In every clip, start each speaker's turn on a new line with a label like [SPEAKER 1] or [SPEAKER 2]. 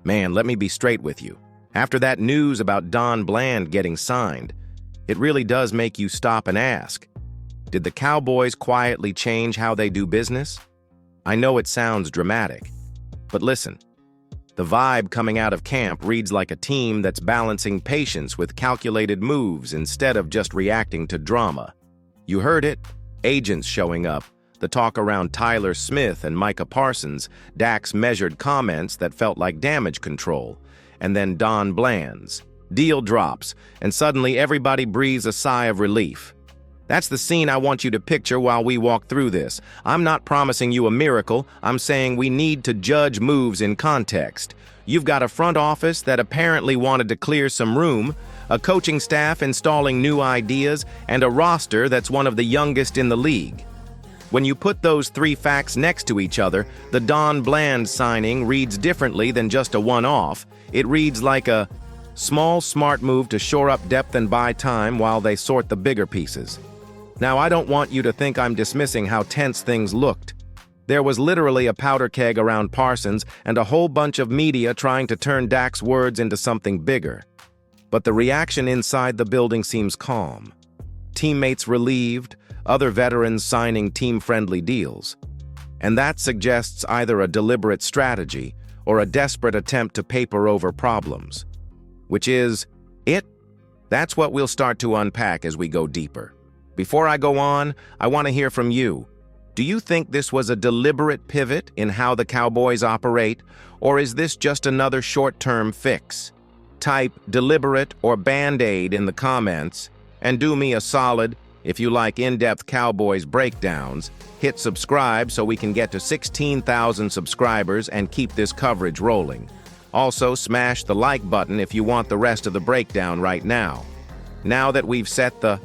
[SPEAKER 1] Man, let me be straight with you. After that news about Don Bland getting signed, it really does make you stop and ask, did the Cowboys quietly change how they do business? I know it sounds dramatic, but listen. The vibe coming out of camp reads like a team that's balancing patience with calculated moves instead of just reacting to drama. You heard it, agents showing up, the talk around Tyler Smith and Micah Parsons, Dak's measured comments that felt like damage control, and then Don Bland's. Deal drops, and suddenly everybody breathes a sigh of relief. That's the scene I want you to picture while we walk through this. I'm not promising you a miracle, I'm saying we need to judge moves in context. You've got a front office that apparently wanted to clear some room, a coaching staff installing new ideas, and a roster that's one of the youngest in the league. When you put those three facts next to each other, the Don Bland signing reads differently than just a one-off. It reads like a small, smart move to shore up depth and buy time while they sort the bigger pieces. Now, I don't want you to think I'm dismissing how tense things looked. There was literally a powder keg around Parsons and a whole bunch of media trying to turn Dak's words into something bigger. But the reaction inside the building seems calm. Teammates relieved, other veterans signing team-friendly deals. And that suggests either a deliberate strategy or a desperate attempt to paper over problems. Which is it? That's what we'll start to unpack as we go deeper. Before I go on, I want to hear from you. Do you think this was a deliberate pivot in how the Cowboys operate, or is this just another short-term fix? Type deliberate or Band-Aid in the comments, and do me a solid, if you like in-depth Cowboys breakdowns, hit subscribe so we can get to 16,000 subscribers and keep this coverage rolling. Also, smash the like button if you want the rest of the breakdown right now. Now that we've set the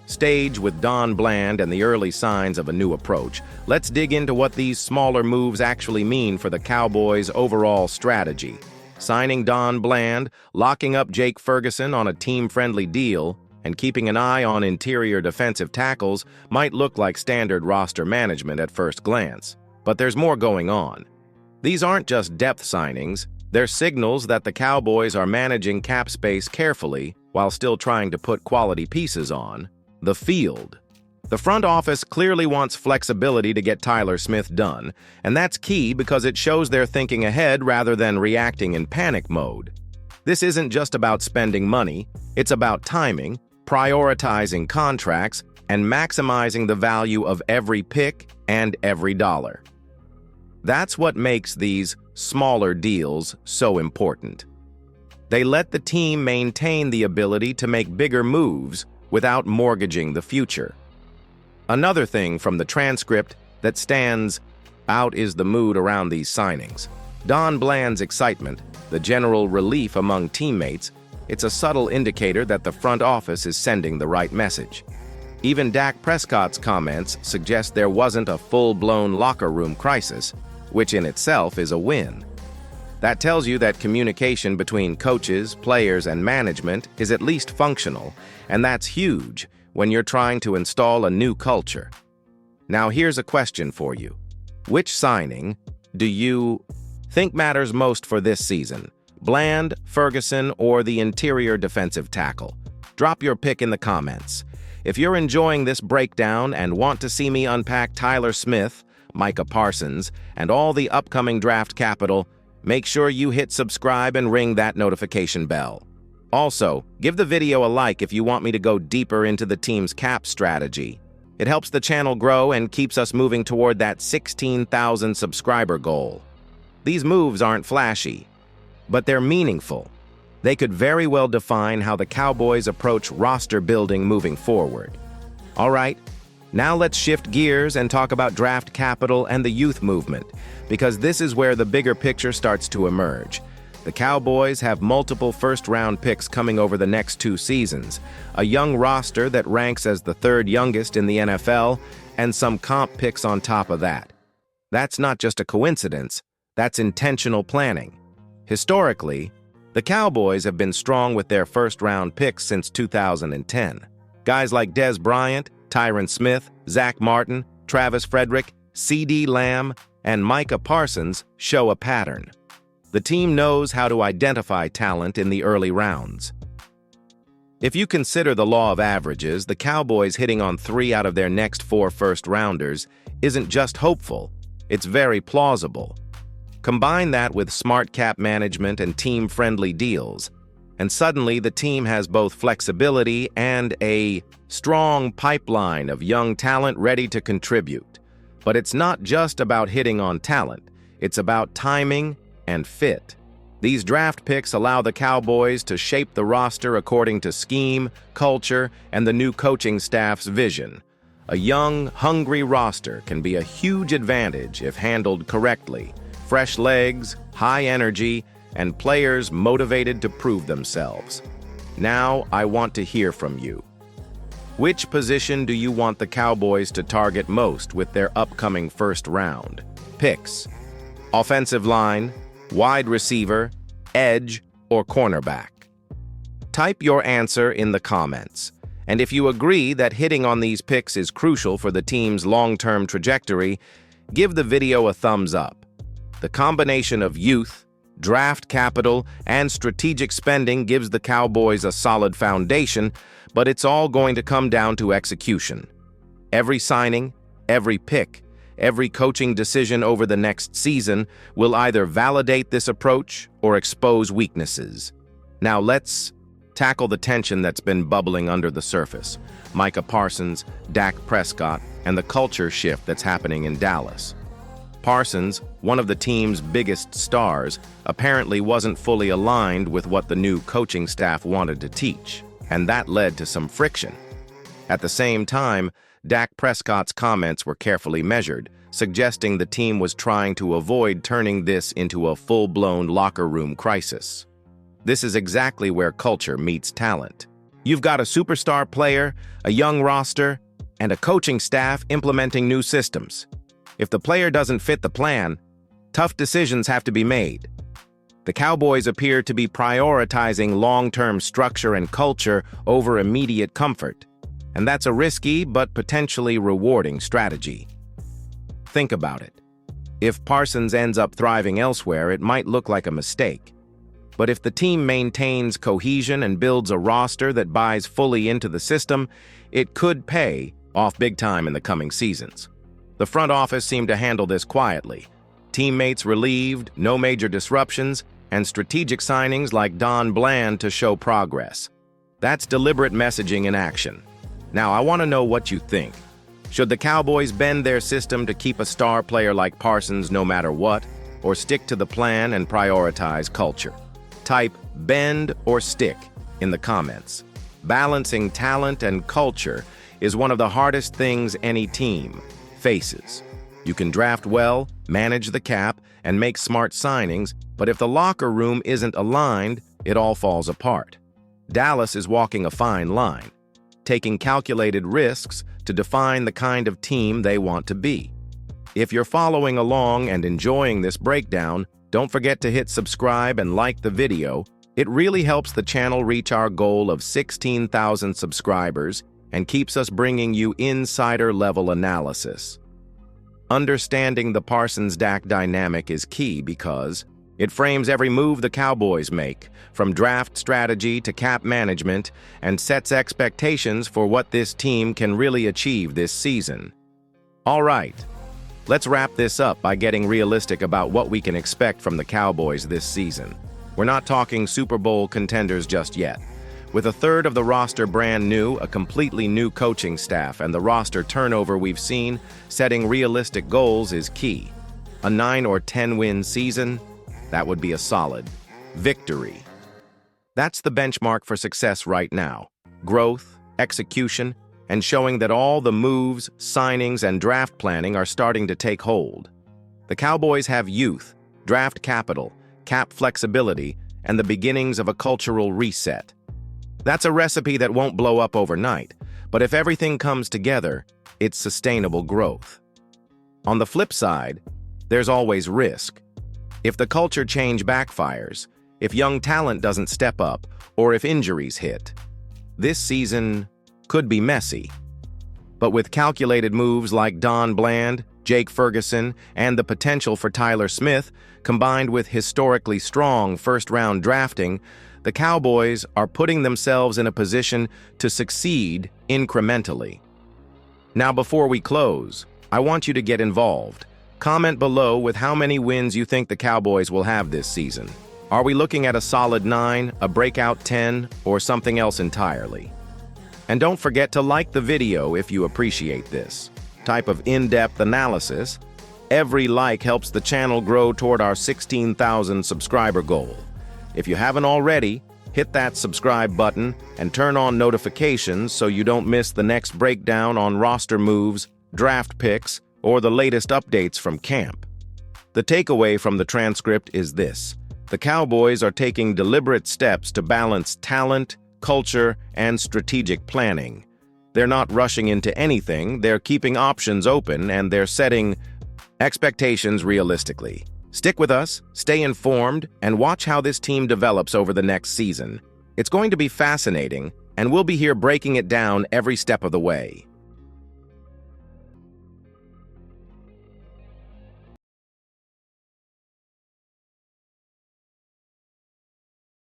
[SPEAKER 1] stage with Don Bland and the early signs of a new approach, let's dig into what these smaller moves actually mean for the Cowboys' overall strategy. Signing Don Bland, locking up Jake Ferguson on a team-friendly deal, and keeping an eye on interior defensive tackles might look like standard roster management at first glance. But there's more going on. These aren't just depth signings, they're signals that the Cowboys are managing cap space carefully while still trying to put quality pieces on the field. The front office clearly wants flexibility to get Tyler Smith done, and that's key because it shows they're thinking ahead rather than reacting in panic mode. This isn't just about spending money, it's about timing, prioritizing contracts, and maximizing the value of every pick and every dollar. That's what makes these smaller deals so important. They let the team maintain the ability to make bigger moves without mortgaging the future. Another thing from the transcript that stands out is the mood around these signings. Don Bland's excitement, the general relief among teammates, it's a subtle indicator that the front office is sending the right message. Even Dak Prescott's comments suggest there wasn't a full-blown locker room crisis, which in itself is a win. That tells you that communication between coaches, players, and management is at least functional, and that's huge when you're trying to install a new culture. Now here's a question for you. Which signing do you think matters most for this season? Bland, Ferguson, or the interior defensive tackle? Drop your pick in the comments. If you're enjoying this breakdown and want to see me unpack Tyler Smith, Micah Parsons, and all the upcoming draft capital, make sure you hit subscribe and ring that notification bell. Also, give the video a like if you want me to go deeper into the team's cap strategy. It helps the channel grow and keeps us moving toward that 16,000 subscriber goal. These moves aren't flashy, but they're meaningful. They could very well define how the Cowboys approach roster building moving forward. All right, now let's shift gears and talk about draft capital and the youth movement, because this is where the bigger picture starts to emerge. The Cowboys have multiple first-round picks coming over the next 2 seasons, a young roster that ranks as the 3rd youngest in the NFL, and some comp picks on top of that. That's not just a coincidence, that's intentional planning. Historically, the Cowboys have been strong with their first-round picks since 2010. Guys like Dez Bryant, Tyron Smith, Zach Martin, Travis Frederick, CeeDee Lamb, and Micah Parsons show a pattern. The team knows how to identify talent in the early rounds. If you consider the law of averages, the Cowboys hitting on 3 out of their next 4 first-rounders isn't just hopeful, it's very plausible. Combine that with smart cap management and team-friendly deals, and suddenly the team has both flexibility and a strong pipeline of young talent ready to contribute. But it's not just about hitting on talent, it's about timing and fit. These draft picks allow the Cowboys to shape the roster according to scheme, culture, and the new coaching staff's vision. A young, hungry roster can be a huge advantage if handled correctly. Fresh legs, high energy, and players motivated to prove themselves. Now, I want to hear from you. Which position do you want the Cowboys to target most with their upcoming first-round picks? Offensive line, wide receiver, edge, or cornerback? Type your answer in the comments. And if you agree that hitting on these picks is crucial for the team's long-term trajectory, give the video a thumbs up. The combination of youth, draft capital, and strategic spending gives the Cowboys a solid foundation, but it's all going to come down to execution. Every signing, every pick, every coaching decision over the next season will either validate this approach or expose weaknesses. Now let's tackle the tension that's been bubbling under the surface. Micah Parsons, Dak Prescott, and the culture shift that's happening in Dallas. Parsons, one of the team's biggest stars, apparently wasn't fully aligned with what the new coaching staff wanted to teach, and that led to some friction. At the same time, Dak Prescott's comments were carefully measured, suggesting the team was trying to avoid turning this into a full-blown locker room crisis. This is exactly where culture meets talent. You've got a superstar player, a young roster, and a coaching staff implementing new systems. If the player doesn't fit the plan, tough decisions have to be made. The Cowboys appear to be prioritizing long-term structure and culture over immediate comfort, and that's a risky but potentially rewarding strategy. Think about it. If Parsons ends up thriving elsewhere, it might look like a mistake. But if the team maintains cohesion and builds a roster that buys fully into the system, it could pay off big time in the coming seasons. The front office seemed to handle this quietly. Teammates relieved, no major disruptions, and strategic signings like Don Bland to show progress. That's deliberate messaging in action. Now, I want to know what you think. Should the Cowboys bend their system to keep a star player like Parsons no matter what, or stick to the plan and prioritize culture? Type bend or stick in the comments. Balancing talent and culture is one of the hardest things any team faces. You can draft well, manage the cap, and make smart signings, but if the locker room isn't aligned, it all falls apart. Dallas is walking a fine line, taking calculated risks to define the kind of team they want to be. If you're following along and enjoying this breakdown, don't forget to hit subscribe and like the video. It really helps the channel reach our goal of 16,000 subscribers and keeps us bringing you insider-level analysis. Understanding the Parsons-Dak dynamic is key because it frames every move the Cowboys make, from draft strategy to cap management, and sets expectations for what this team can really achieve this season. All right, let's wrap this up by getting realistic about what we can expect from the Cowboys this season. We're not talking Super Bowl contenders just yet. With a third of the roster brand new, a completely new coaching staff, and the roster turnover we've seen, setting realistic goals is key. A 9 or 10-win season? That would be a solid victory. That's the benchmark for success right now. Growth, execution, and showing that all the moves, signings, and draft planning are starting to take hold. The Cowboys have youth, draft capital, cap flexibility, and the beginnings of a cultural reset. That's a recipe that won't blow up overnight, but if everything comes together, it's sustainable growth. On the flip side, there's always risk. If the culture change backfires, if young talent doesn't step up, or if injuries hit, this season could be messy. But with calculated moves like Don Bland, Jake Ferguson, and the potential for Tyler Smith, combined with historically strong first-round drafting, the Cowboys are putting themselves in a position to succeed incrementally. Now, before we close, I want you to get involved. Comment below with how many wins you think the Cowboys will have this season. Are we looking at a solid 9, a breakout 10, or something else entirely? And don't forget to like the video if you appreciate this type of in-depth analysis. Every like helps the channel grow toward our 16,000 subscriber goal. If you haven't already, hit that subscribe button and turn on notifications so you don't miss the next breakdown on roster moves, draft picks, or the latest updates from camp. The takeaway from the transcript is this: the Cowboys are taking deliberate steps to balance talent, culture, and strategic planning. They're not rushing into anything, they're keeping options open, and they're setting expectations realistically. Stick with us, stay informed, and watch how this team develops over the next season. It's going to be fascinating, and we'll be here breaking it down every step of the way.